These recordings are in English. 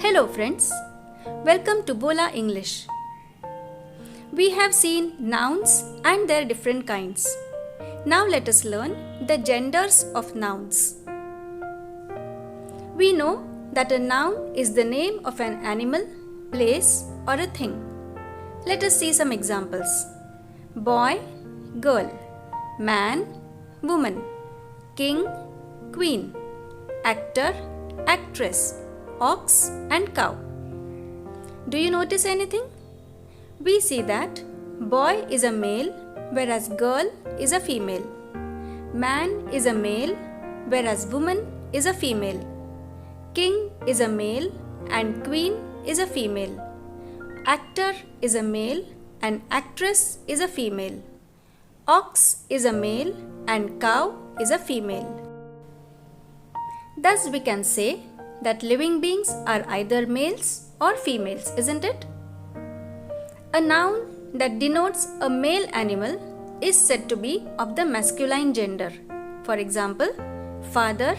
Hello friends, welcome to Bola English. We have seen nouns and their different kinds. Now let us learn the genders of nouns. We know that a noun is the name of an animal, place or a thing. Let us see some examples. Boy, girl, man, woman, king, queen, actor, actress, ox and cow. Do you notice anything? We see that boy is a male whereas girl is a female. Man is a male whereas woman is a female. King is a male and queen is a female. Actor is a male and actress is a female. Ox is a male and cow is a female. Thus we can say that living beings are either males or females, isn't it? A noun that denotes a male animal is said to be of the masculine gender. For example, father,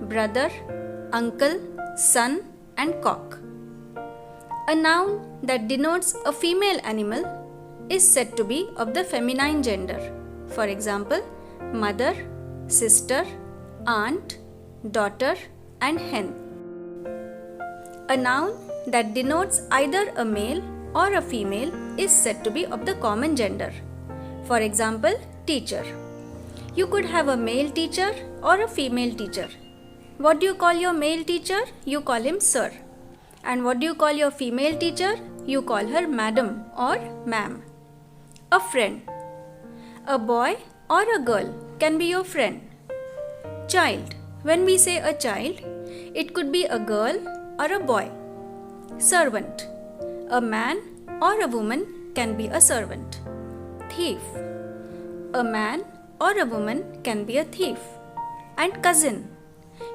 brother, uncle, son and cock. A noun that denotes a female animal is said to be of the feminine gender. For example, mother, sister, aunt, daughter and hen. A noun that denotes either a male or a female is said to be of the common gender. For example, teacher. You could have a male teacher or a female teacher. What do you call your male teacher? You call him sir. And what do you call your female teacher? You call her madam or ma'am. A friend. A boy or a girl can be your friend. Child. When we say a child, it could be a girl or a boy. Servant. A man or a woman can be a servant. Thief. A man or a woman can be a thief. And cousin.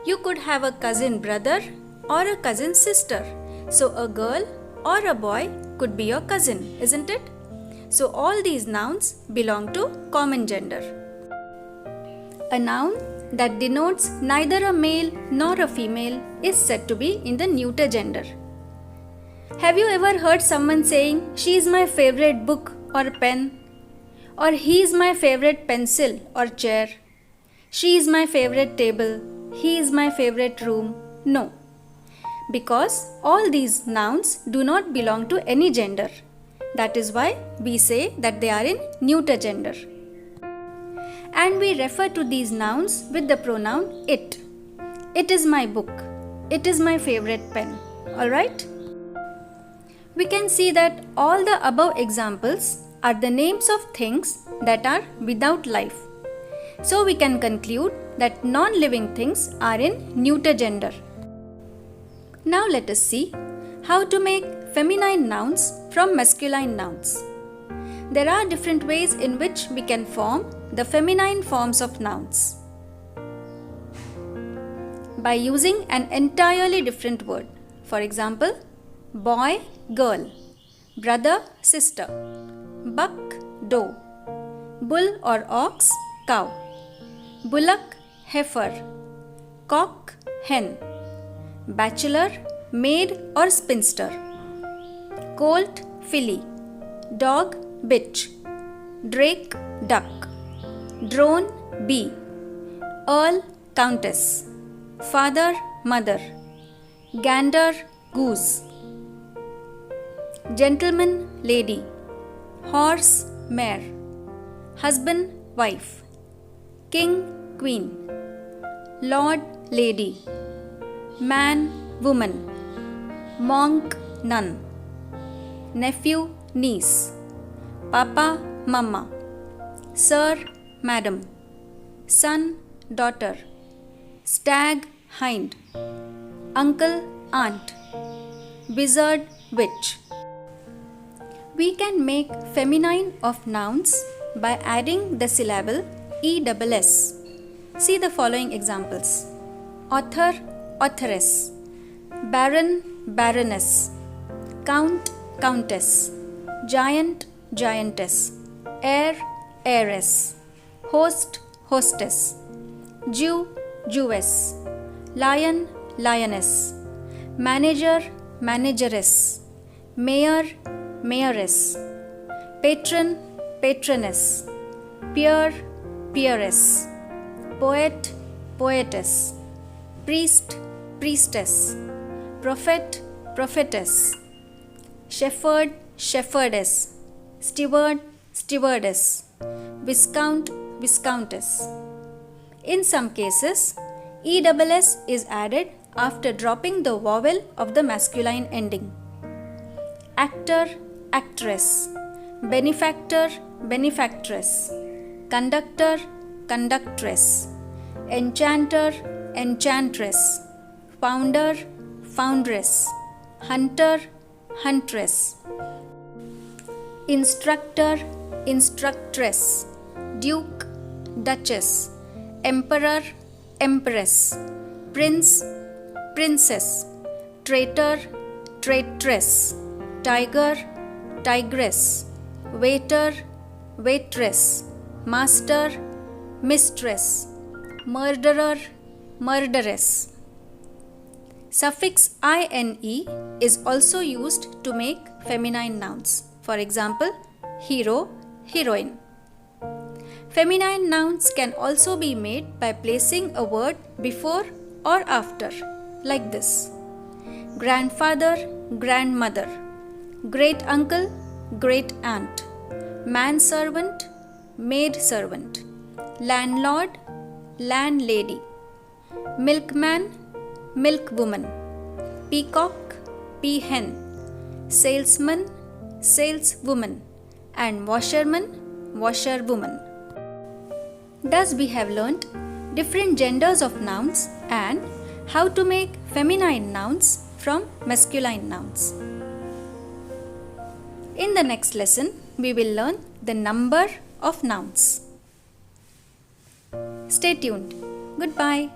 You could have a cousin brother or a cousin sister. So a girl or a boy could be your cousin, isn't it? So all these nouns belong to common gender. A noun that denotes neither a male nor a female is said to be in the neuter gender. Have you ever heard someone saying, "She is my favorite book or pen," or "He is my favorite pencil or chair," "She is my favorite table," "He is my favorite room"? No, because all these nouns do not belong to any gender. That is why we say that they are in neuter gender. And we refer to these nouns with the pronoun it. It is my book. It is my favorite pen. Alright? We can see that all the above examples are the names of things that are without life. So we can conclude that non-living things are in neuter gender. Now let us see how to make feminine nouns from masculine nouns. There are different ways in which we can form the feminine forms of nouns. By using an entirely different word. For example, boy, girl, brother, sister, buck, doe, bull or ox, cow, bullock, heifer, cock, hen, bachelor, maid or spinster, colt, filly, dog, bitch, drake, duck, drone, bee, earl, countess, father, mother, gander, goose, gentleman, lady, horse, mare, husband, wife, king, queen, lord, lady, man, woman, monk, nun, nephew, niece, papa, mama, sir, madam, son, daughter, stag, hind, uncle, aunt, wizard, witch. We can make feminine of nouns by adding the syllable ESS. See the following examples. Author, authoress, baron, baroness, count, countess, giant, giantess, heir, heiress, host, hostess, Jew, Jewess, lion, lioness, manager, manageress, mayor, mayoress, patron, patroness, peer, peeress, poet, poetess, priest, priestess, prophet, prophetess, shepherd, shepherdess, steward, stewardess, viscount, viscountess. In some cases, ESS is added after dropping the vowel of the masculine ending. Actor, actress, benefactor, benefactress, conductor, conductress, enchanter, enchantress, founder, foundress, hunter, huntress, instructor, instructress, duke, duchess, emperor, empress, prince, princess, traitor, traitress, tiger, tigress, waiter, waitress, master, mistress, murderer, murderess. Suffix ine is also used to make feminine nouns. For example, hero, heroine. Feminine nouns can also be made by placing a word before or after, like this: grandfather, grandmother, great uncle, great aunt, manservant, maidservant, landlord, landlady, milkman, milkwoman, peacock, peahen, salesman, saleswoman, and washerman, washerwoman. Thus we have learnt different genders of nouns and how to make feminine nouns from masculine nouns. In the next lesson, we will learn the number of nouns. Stay tuned. Goodbye.